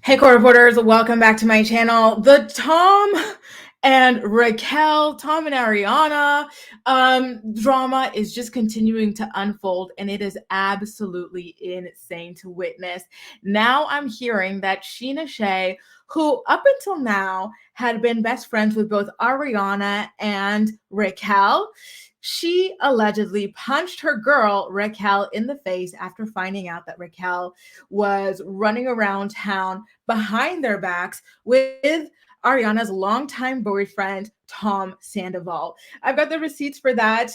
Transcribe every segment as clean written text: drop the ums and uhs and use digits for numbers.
Hey, core reporters, welcome back to my channel. The Tom and Raquel, Tom and Ariana drama is just continuing to unfold, and it is absolutely insane to witness. Now I'm hearing that Scheana Shay, who up until now had been best friends with both Ariana and Raquel, she allegedly punched her girl Raquel in the face after finding out that Raquel was running around town behind their backs with Ariana's longtime boyfriend, Tom Sandoval. I've got the receipts for that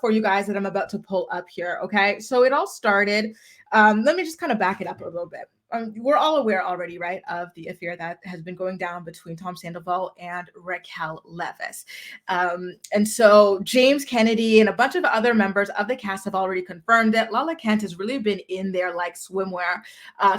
for you guys that I'm about to pull up here. Okay. So it all started. Let me just kind of back it up a little bit. We're all aware already, right, of the affair that has been going down between Tom Sandoval and Raquel Leviss. And so James Kennedy and a bunch of other members of the cast have already confirmed that Lala Kent has really been in there like swimwear,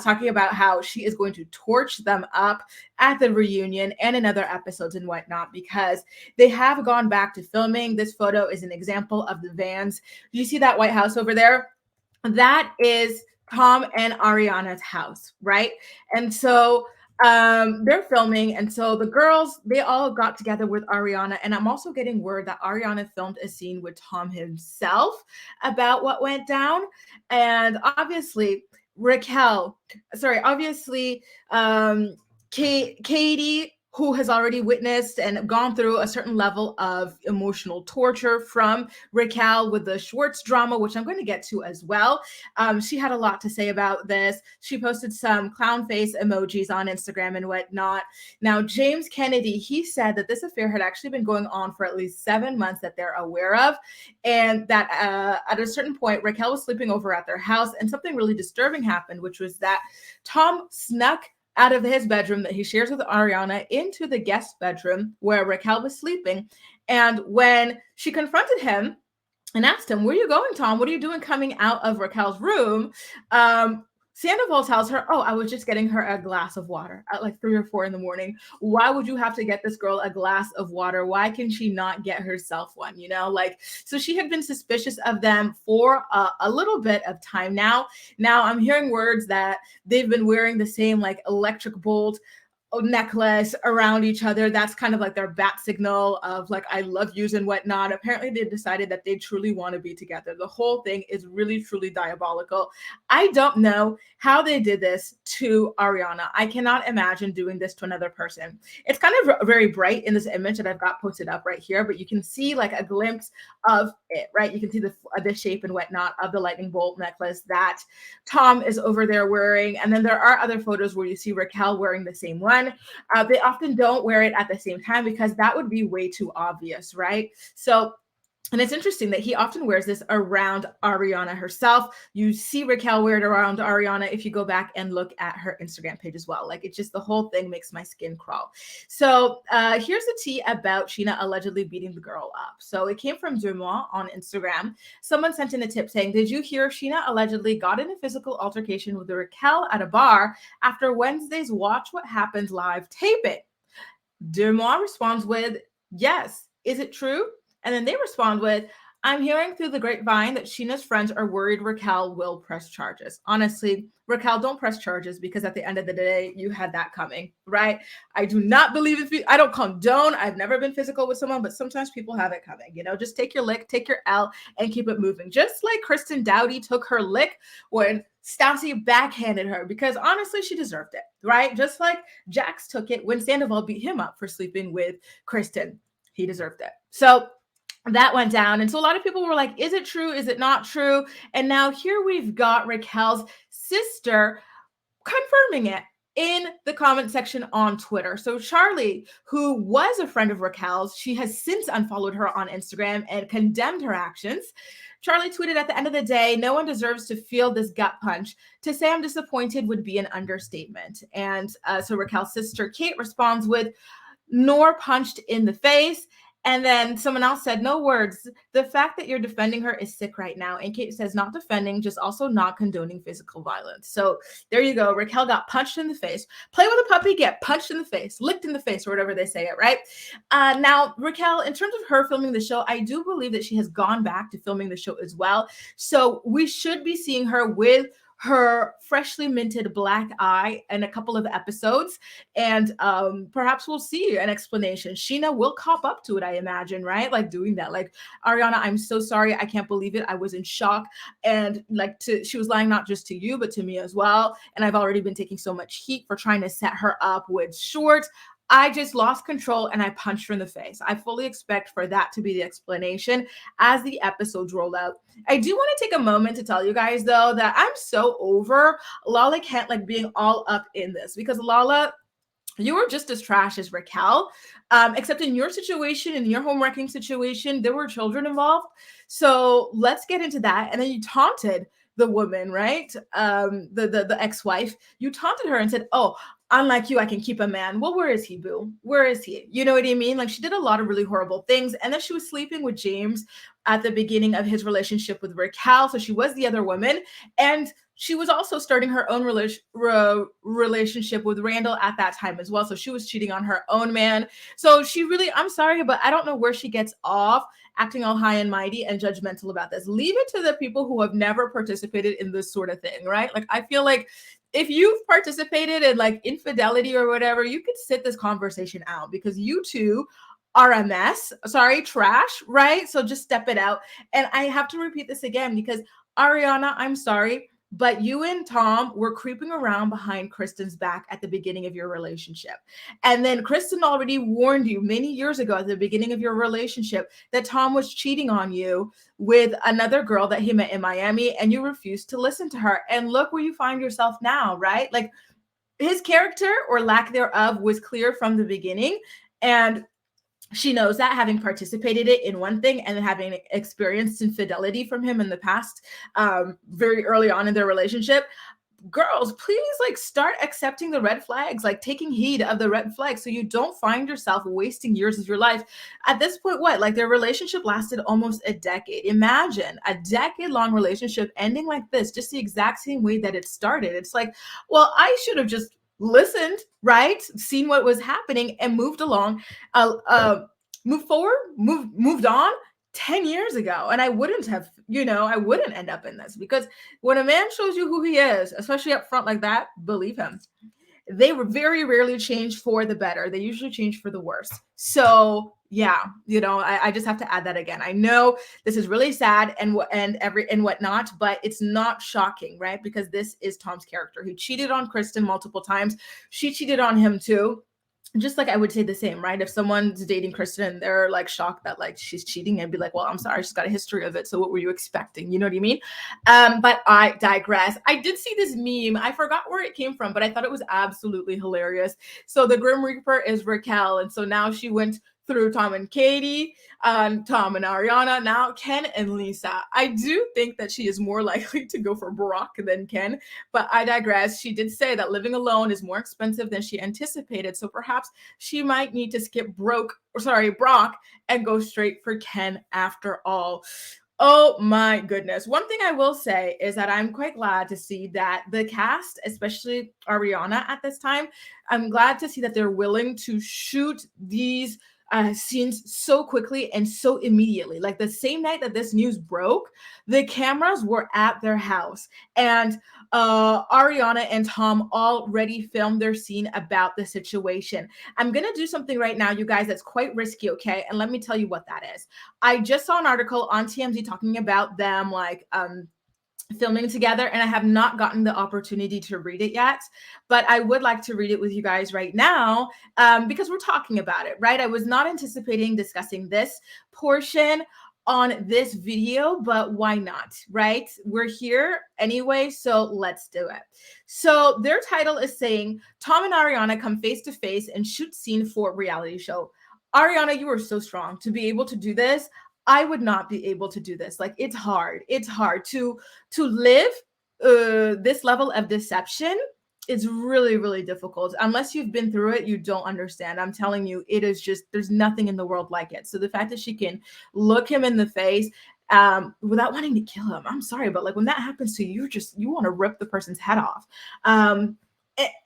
talking about how she is going to torch them up at the reunion and in other episodes and whatnot, because they have gone back to filming. This photo is an example of the vans. Do you see that White House over there? That is Tom and Ariana's house, right? And so they're filming, and so the girls, they all got together with Ariana, and I'm also getting word that Ariana filmed a scene with Tom himself about what went down. And obviously Katie, who has already witnessed and gone through a certain level of emotional torture from Raquel with the Schwartz drama, which I'm going to get to as well. She had a lot to say about this. She posted some clown face emojis on Instagram and whatnot. Now, James Kennedy, he said that this affair had actually been going on for at least 7 months that they're aware of, and that at a certain point, Raquel was sleeping over at their house, and something really disturbing happened, which was that Tom snuck out of his bedroom that he shares with Ariana into the guest bedroom where Raquel was sleeping. And when she confronted him and asked him, "Where are you going, Tom? What are you doing coming out of Raquel's room?" Sandoval tells her, "Oh, I was just getting her a glass of water at like 3 or 4 in the morning. Why would you have to get this girl a glass of water? Why can she not get herself one?" So she had been suspicious of them for a little bit of time now. Now I'm hearing words that they've been wearing the same like electric bolt necklace around each other. That's kind of like their bat signal of like, I love yous and whatnot. Apparently they decided that they truly want to be together. The whole thing is really, truly diabolical. I don't know how they did this to Ariana. I cannot imagine doing this to another person. It's kind of very bright in this image that I've got posted up right here, but you can see like a glimpse of it, right? You can see the shape and whatnot of the lightning bolt necklace that Tom is over there wearing. And then there are other photos where you see Raquel wearing the same one. They often don't wear it at the same time because that would be way too obvious, right? And it's interesting that he often wears this around Ariana herself. You see Raquel wear it around Ariana if you go back and look at her Instagram page as well. Like, it's just, the whole thing makes my skin crawl. So here's the tea about Scheana allegedly beating the girl up. So it came from Dumois on Instagram. Someone sent in a tip saying, "Did you hear Scheana allegedly got in a physical altercation with Raquel at a bar after Wednesday's Watch What Happens live taping?" Dumois responds with, "Yes. Is it true?" And then they respond with, "I'm hearing through the grapevine that Sheena's friends are worried Raquel will press charges." Honestly, Raquel, don't press charges, because at the end of the day, you had that coming, right? I do not believe I don't condone. I've never been physical with someone, but sometimes people have it coming. Just take your lick, take your L, and keep it moving. Just like Kristen Dowdy took her lick when Stassi backhanded her, because honestly, she deserved it, right? Just like Jax took it when Sandoval beat him up for sleeping with Kristen. He deserved it. So that went down. And so a lot of people were like, is it true? Is it not true? And now here we've got Raquel's sister confirming it in the comment section on Twitter. So Charlie, who was a friend of Raquel's, she has since unfollowed her on Instagram and condemned her actions. Charlie tweeted, "At the end of the day, no one deserves to feel this gut punch. To say I'm disappointed would be an understatement." And so Raquel's sister, Kate, responds with, "Nor punched in the face." And then someone else said, "No words. The fact that you're defending her is sick right now." And Kate says, "Not defending, just also not condoning physical violence." So there you go. Raquel got punched in the face. Play with a puppy, get punched in the face, licked in the face, or whatever they say it, right? Now, Raquel, in terms of her filming the show, I do believe that she has gone back to filming the show as well. So we should be seeing her with her freshly minted black eye in a couple of episodes, and perhaps we'll see an explanation. Scheana will cop up to it, I imagine, right? Like doing that, like, Ariana, I'm so sorry, I can't believe it, I was in shock, and like, she was lying not just to you but to me as well, and I've already been taking so much heat for trying to set her up with shorts. I just lost control and I punched her in the face. I fully expect for that to be the explanation as the episodes roll out. I do want to take a moment to tell you guys, though, that I'm so over Lala Kent like being all up in this, because Lala, you were just as trash as Raquel, except in your situation, in your home wrecking situation, there were children involved. So let's get into that. And then you taunted the woman, right? The ex-wife. You taunted her and said, "Oh, unlike you, I can keep a man." Well, where is he, boo? Where is he? You know what I mean? Like, she did a lot of really horrible things. And then she was sleeping with James at the beginning of his relationship with Raquel. So she was the other woman. And she was also starting her own relationship with Randall at that time as well. So she was cheating on her own man. So she really, I'm sorry, but I don't know where she gets off acting all high and mighty and judgmental about this. Leave it to the people who have never participated in this sort of thing, right? Like, I feel like if you've participated in like infidelity or whatever, you could sit this conversation out, because you two are a mess. Sorry, trash, right? So just step it out. And I have to repeat this again, because Ariana, I'm sorry, but you and Tom were creeping around behind Kristen's back at the beginning of your relationship. And then Kristen already warned you many years ago at the beginning of your relationship that Tom was cheating on you with another girl that he met in Miami, and you refused to listen to her. And look where you find yourself now, right? Like, his character or lack thereof was clear from the beginning. And she knows that, having participated in one thing and then having experienced infidelity from him in the past, very early on in their relationship. Girls, please, like, start accepting the red flags, like taking heed of the red flags, so you don't find yourself wasting years of your life. At this point, what, like, their relationship lasted almost a decade. Imagine a decade-long relationship ending like this, just the exact same way that it started. It's like, well, I should have just listened, right? Seen what was happening and moved along, moved forward, moved on 10 years ago. And I wouldn't have, I wouldn't end up in this, because when a man shows you who he is, especially up front like that, believe him. They were very rarely change for the better. They usually change for the worse. So yeah, I just have to add that again. I know this is really sad and whatnot, but it's not shocking, right? Because this is Tom's character. He cheated on Kristen multiple times. She cheated on him too. Just like I would say the same, right? If someone's dating Kristen and they're like shocked that like she's cheating, I'd be like, well, I'm sorry, she's got a history of it. So what were you expecting? You know what I mean? But I digress. I did see this meme. I forgot where it came from, but I thought it was absolutely hilarious. So the Grim Reaper is Raquel. And so now she went through Tom and Katie, Tom and Ariana, now Ken and Lisa. I do think that she is more likely to go for Brock than Ken, but I digress. She did say that living alone is more expensive than she anticipated, so perhaps she might need to skip Brock and go straight for Ken after all. Oh my goodness. One thing I will say is that I'm quite glad to see that the cast, especially Ariana at this time, I'm glad to see that they're willing to shoot these scenes so quickly and so immediately. Like the same night that this news broke, the cameras were at their house, and Ariana and Tom already filmed their scene about the situation. I'm gonna do something right now, you guys, that's quite risky, okay? And let me tell you what that is. I just saw an article on TMZ talking about them like filming together, and I have not gotten the opportunity to read it yet, but I would like to read it with you guys right now, because we're talking about it, right? I was not anticipating discussing this portion on this video, but why not, right? We're here anyway, so let's do it. So their title is saying, Tom and Ariana come face to face and shoot scene for reality show. Ariana, you are so strong to be able to do this. I would not be able to do this. Like, it's hard. It's hard to live this level of deception. It's really, really difficult. Unless you've been through it, you don't understand. I'm telling you, it is just, there's nothing in the world like it. So the fact that she can look him in the face without wanting to kill him, I'm sorry, but like when that happens to you, you want to rip the person's head off.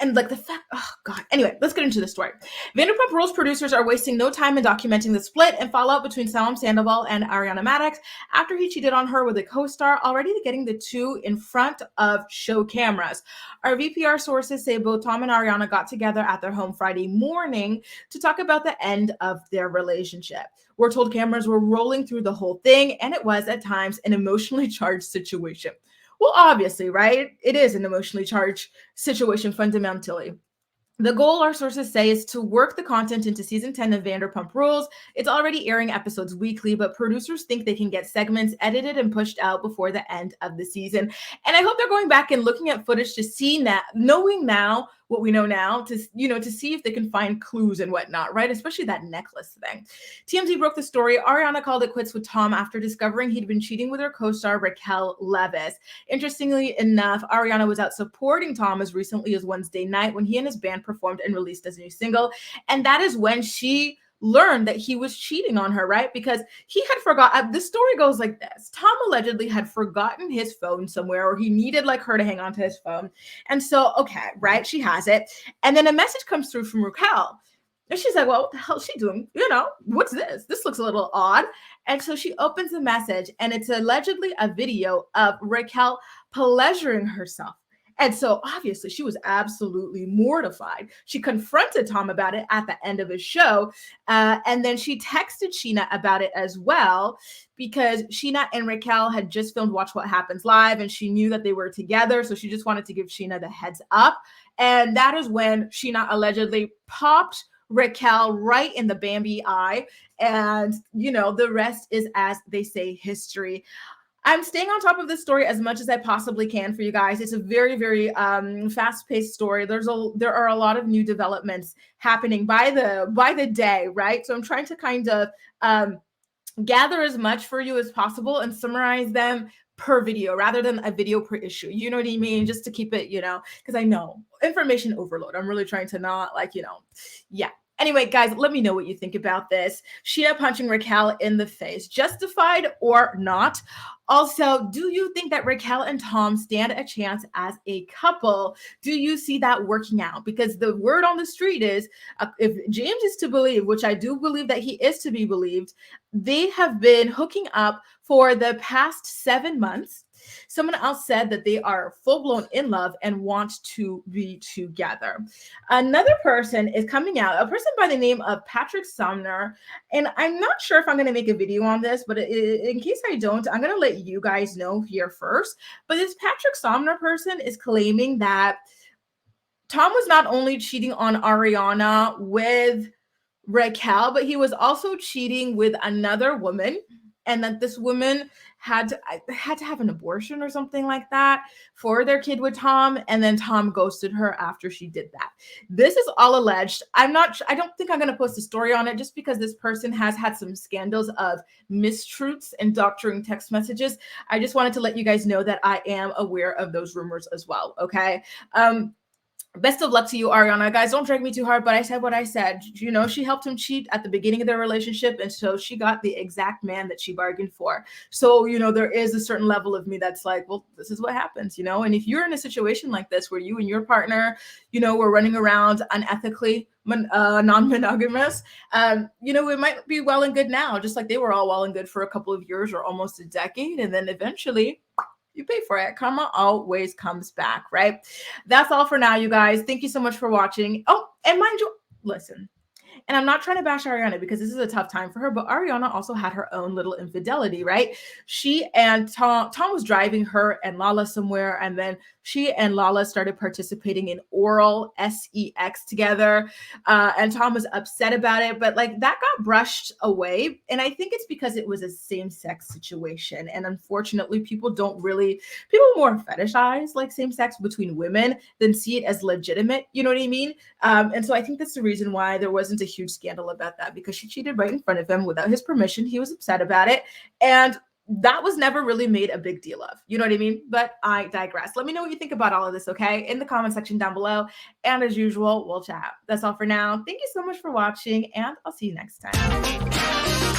And like the fact, oh God. Anyway, let's get into the story. Vanderpump Rules producers are wasting no time in documenting the split and fallout between Tom Sandoval and Ariana Madix after he cheated on her with a co-star, already getting the two in front of show cameras. Our VPR sources say both Tom and Ariana got together at their home Friday morning to talk about the end of their relationship. We're told cameras were rolling through the whole thing, and it was at times an emotionally charged situation. Well, obviously, right? It is an emotionally charged situation fundamentally. The goal, our sources say, is to work the content into season 10 of Vanderpump Rules. It's already airing episodes weekly, but producers think they can get segments edited and pushed out before the end of the season. And I hope they're going back and looking at footage to see that, knowing now what we know now, to to see if they can find clues and whatnot, right? Especially that necklace thing. TMZ broke the story. Ariana called it quits with Tom after discovering he'd been cheating with her co-star Raquel Leviss. Interestingly enough, Ariana was out supporting Tom as recently as Wednesday night when he and his band performed and released his new single. And that is when she learned that he was cheating on her, right? Because he had forgotten. The story goes like this. Tom allegedly had forgotten his phone somewhere, or he needed like her to hang on to his phone. And so, okay, right, she has it. And then a message comes through from Raquel. And she's like, well, what the hell is she doing? What's this? This looks a little odd. And so she opens the message, and it's allegedly a video of Raquel pleasuring herself. And so obviously she was absolutely mortified. She confronted Tom about it at the end of his show. And then she texted Scheana about it as well, because Scheana and Raquel had just filmed Watch What Happens Live, and she knew that they were together. So she just wanted to give Scheana the heads up. And that is when Scheana allegedly popped Raquel right in the Bambi eye. And, the rest is, as they say, history. I'm staying on top of this story as much as I possibly can for you guys. It's a very, very fast-paced story. There are a lot of new developments happening by the day, right? So I'm trying to kind of gather as much for you as possible and summarize them per video rather than a video per issue. You know what I mean? Just to keep it, because I know information overload. I'm really trying to not yeah. Anyway, guys, let me know what you think about this. Scheana punching Raquel in the face, justified or not? Also, do you think that Raquel and Tom stand a chance as a couple? Do you see that working out? Because the word on the street is, if James is to believe, which I do believe that he is to be believed, they have been hooking up for the past 7 months. Someone else said that they are full-blown in love and want to be together. Another person is coming out, a person by the name of Patrick Sumner. And I'm not sure if I'm going to make a video on this, but in case I don't, I'm going to let you guys know here first. But this Patrick Sumner person is claiming that Tom was not only cheating on Ariana with Raquel, but he was also cheating with another woman, and that this woman had to have an abortion or something like that for their kid with Tom, and then Tom ghosted her after she did that. This is all alleged. I don't think I'm going to post a story on it, just because this person has had some scandals of mistruths and doctoring text messages. I just wanted to let you guys know that I am aware of those rumors as well, okay? Best of luck to you, Ariana. Guys, don't drag me too hard, but I said what I said. She helped him cheat at the beginning of their relationship, and so she got the exact man that she bargained for. So, there is a certain level of me that's like, well, this is what happens, And if you're in a situation like this where you and your partner, were running around unethically, non-monogamous, it might be well and good now, just like they were all well and good for a couple of years or almost a decade, and then eventually you pay for it. Karma always comes back, right? That's all for now, you guys. Thank you so much for watching. Oh, and mind you, listen. And I'm not trying to bash Ariana, because this is a tough time for her, but Ariana also had her own little infidelity, right? She and Tom was driving her and Lala somewhere, and then she and Lala started participating in oral sex together, and Tom was upset about it, but that got brushed away, and I think it's because it was a same-sex situation, and unfortunately, people more fetishize same sex between women than see it as legitimate. You know what I mean? And so I think that's the reason why there wasn't a huge scandal about that, because she cheated right in front of him without his permission. He was upset about it, and that was never really made a big deal of. You know what I mean? But I digress. Let me know what you think about all of this, okay? In the comment section down below. And as usual, we'll chat. That's all for now. Thank you so much for watching, and I'll see you next time.